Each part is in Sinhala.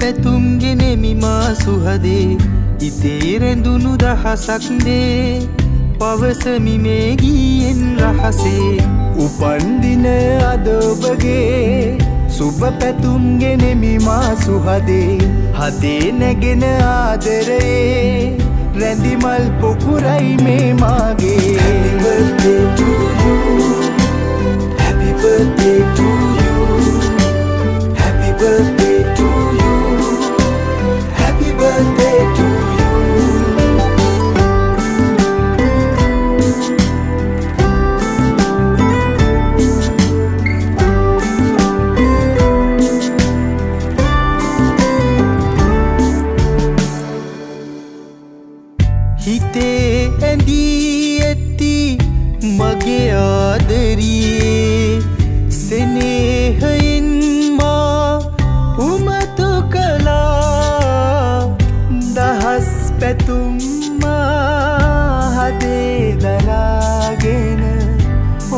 පැතුම් ගෙනෙමි මා සුහදේ ඉතේ රැඳුණු දහසක් දේ පවසමි මේ ගීයෙන් රහසේ උපන්දින අද ඔබගේ සුබ පැතුම් ගෙනෙමි මා සුහදේ හදේ නැගෙන ආදරයේ රැඳිමල් පොකුරයි මේ මාගේ Happy birthday to you Happy birthday to you Happy birthday to you හිතේ ඇඳී ඇති මගේ ආදරියේ සෙනෙහයෙන් මා උමතු කළා දහස් පැතුම් මා හදේ දරාගෙන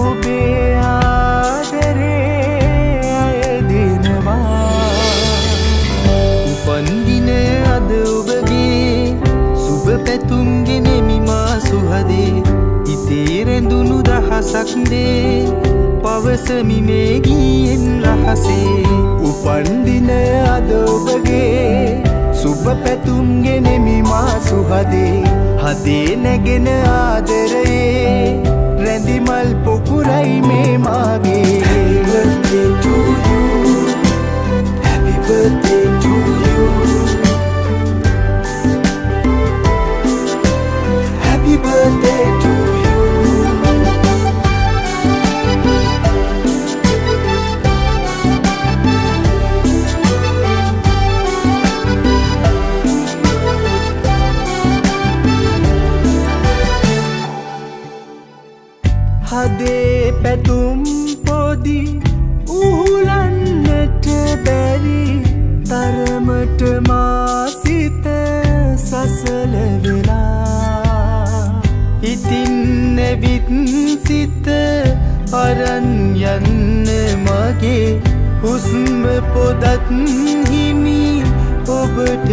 ඔබේ ආදරේ අයදිනවා උපන්දින අද ඔබගේ සුබ පැතුම් ගෙනෙමි මා සුහදේ ඉතේ රැඳුණු දහසක් දේ පවසමි මේ ගීයෙන් රහසේ උපන්දින අද ඔබගේ සුබ පැතුම් ගෙනෙමි මා සුහදේ හදේ නැගෙන ආදරයේ රැඳිමල් පොකුරයි මේ මාගේ Happy birthday to you Happy birthday to you Happy birthday to you හදේ පැතුම් පොදි උහුලන්නට බැරි තරමට මා සිත සසල වෙලා ඉතින් නැවිත් සිත අරන් යන්න මගේ හුස්ම පොදත් හිමි ඔබට